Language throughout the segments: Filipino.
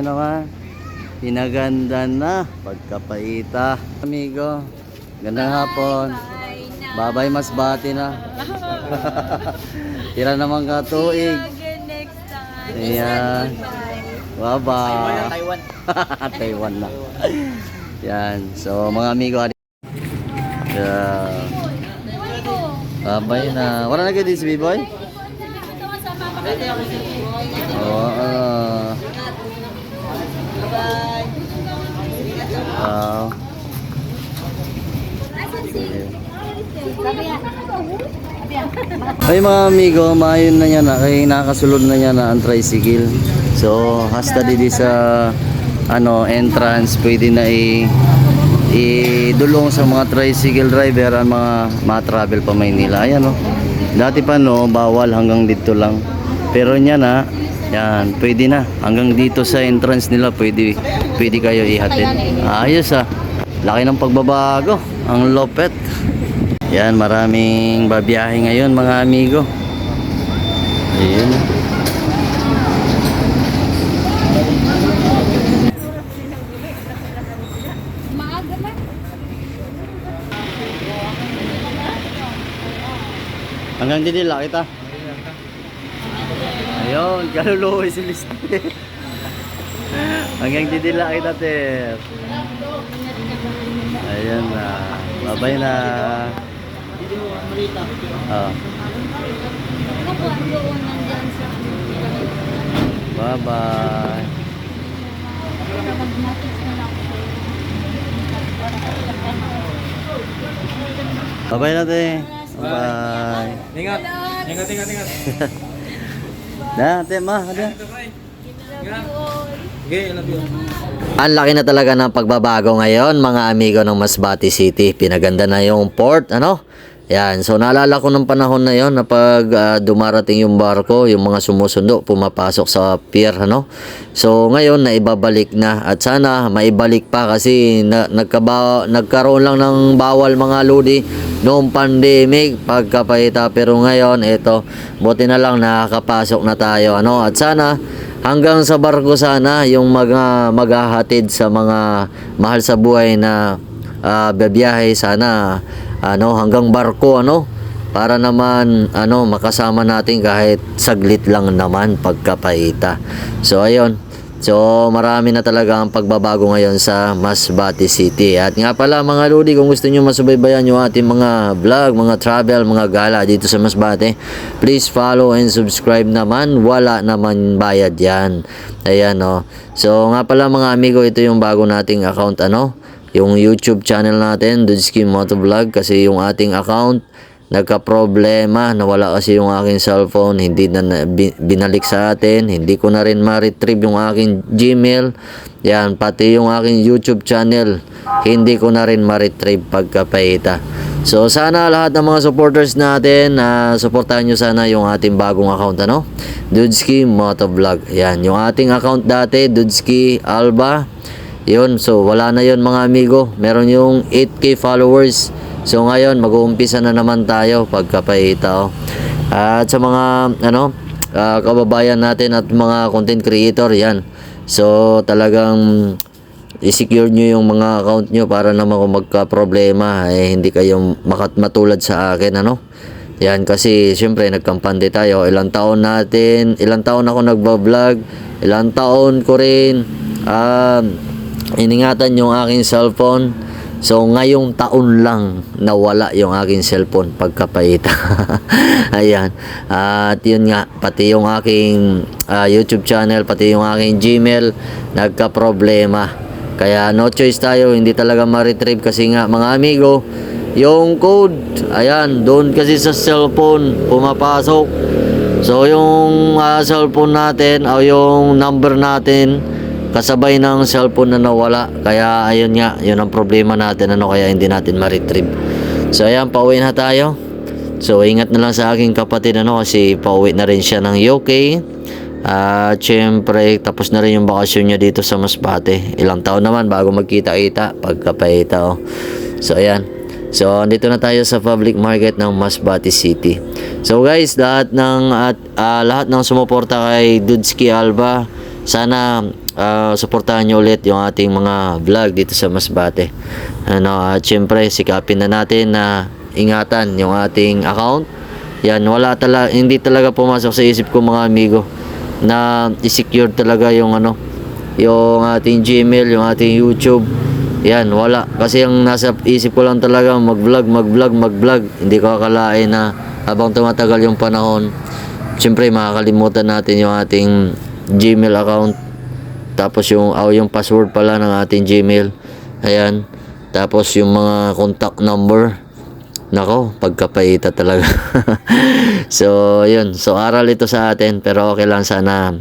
naman, pinaganda na pagkapaita. Amigo, gandang hapon. Bye-bye, Masbate na. Tira naman ka tuig. Ayan. Bye-bye. Taiwan. Taiwan na. Yan. So, mga amigo, bye na. Wala na kayo din si B-Boy? Oo. Ay mga amigo, maayon na niya na kay nakasulod na niya na ang tricycle. So hasta didi sa entrance pwede na idulong sa mga tricycle driver ang mga travel pa Maynila. Ayan no. Dati pa no bawal hanggang dito lang. Pero niya na yan, pwede na hanggang dito sa entrance nila pwede kayo ihatid. Ayos ah. Laki ng pagbabago, ang lopet. Yan, maraming babiyahe ngayon mga amigo. Ayun. Hanggang dito lang kita. Ayun, kaluluoy si Liste. Hanggang dito lang kita, Ter. Ayan na. Babay na. Bye-bye. Bye-bye natin. Bye. Ingat. Dah, tema ada. Okay, love you. Ang laki na talaga ng pagbabago ngayon mga amigo ng Masbate City. Pinaganda na yung port, Yan, so naalala ko ng panahon na yon na pag dumarating yung barko, yung mga sumusundo, pumapasok sa pier, So ngayon naibabalik na at sana maibalik pa kasi nagkaroon lang ng bawal mga lodi noong pandemic pagkapaita. Pero ngayon, eto, buti na lang nakakapasok na tayo, At sana hanggang sa barko sana yung maghahatid sa mga mahal sa buhay na babiyahe sana hanggang barko para naman makasama natin kahit saglit lang naman pagkapaita. So ayun. So marami na talaga ang pagbabago ngayon sa Masbate City. At nga pala mga lodi, kung gusto niyo masubaybayan yung ating mga vlog, mga travel, mga gala dito sa Masbate, please follow and subscribe naman. Wala naman bayad yan. Ayan So nga pala mga amigo, ito yung bago nating account yung YouTube channel natin, Dudski Motovlog, kasi yung ating account nagka-problema, nawala kasi yung aking cellphone, hindi na binalik sa atin, hindi ko na rin ma-retrieve yung aking Gmail, yan, pati yung aking YouTube channel, hindi ko na rin ma-retrieve pagkapaita. So sana lahat ng mga supporters natin, supportahan nyo sana yung ating bagong account, Dudski Motovlog, yan, yung ating account dati, Dudski Alba, yun, so wala na yun mga amigo, meron yung 8K followers. So ngayon mag-uumpisa na naman tayo pagkapaita. At sa mga kababayan natin at mga content creator, yan. So talagang i-secure nyo yung mga account nyo para naman kung magka-problema hindi kayo matulad sa akin, Yan, kasi syempre nagkampante tayo. Ilang taon ako nagba-vlog, ilang taon ko rin iningatan yung aking cellphone. So ngayong taon lang nawala yung aking cellphone pagkapaita. Ayan. At yun nga, pati yung aking YouTube channel, pati yung aking Gmail nagka-problema. Kaya no choice tayo, hindi talaga ma-retrieve kasi nga mga amigo, yung code, ayan, doon kasi sa cellphone pumapasok. So yung cellphone natin o yung number natin kasabay ng cellphone na nawala. Kaya ayun nga, yun ang problema natin, kaya hindi natin ma-retrieve. So ayan, pauwi na tayo. So ingat na lang sa aking kapatid, kasi pauwi na rin siya ng UK. Syempre tapos na rin yung bakasyon niya dito sa Masbate. Ilang taon naman bago magkita-kita pagkapaita. So ayan. So andito na tayo sa public market ng Masbate City. So guys, lahat ng sumuporta kay Dudski Alba, sana suportahan nyo ulit yung ating mga vlog dito sa Masbate. At syempre sikapin na natin na ingatan yung ating account. Yan, hindi talaga pumasok sa isip ko mga amigo na i-secure talaga yung yung ating Gmail, yung ating YouTube. Yan, wala. Kasi ang nasa isip ko lang talaga mag-vlog. Hindi ko akalain na habang tumatagal yung panahon, syempre makakalimutan natin yung ating Gmail account. Tapos yung password pala ng ating Gmail. Ayan. Tapos yung mga contact number. Nako, pagkapaita talaga. So, yun. So, aral ito sa atin. Pero okay lang, sana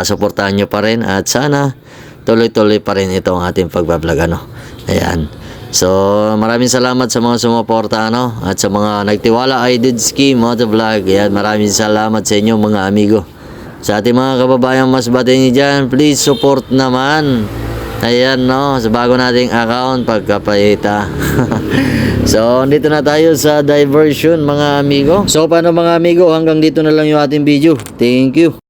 suportahan nyo pa rin. At sana tuloy-tuloy pa rin itong ating pagbablog. Ayan. So, maraming salamat sa mga sumuporta. At sa mga nagtiwala kay Didski Motovlog. Ayan, maraming salamat sa inyo mga amigo. Sa ating mga kababayang Masbate nyo dyan, please support naman. Ayan, sa bago nating account, pagkapaita. So, dito na tayo sa diversion mga amigo. So, paano mga amigo, hanggang dito na lang yung ating video. Thank you.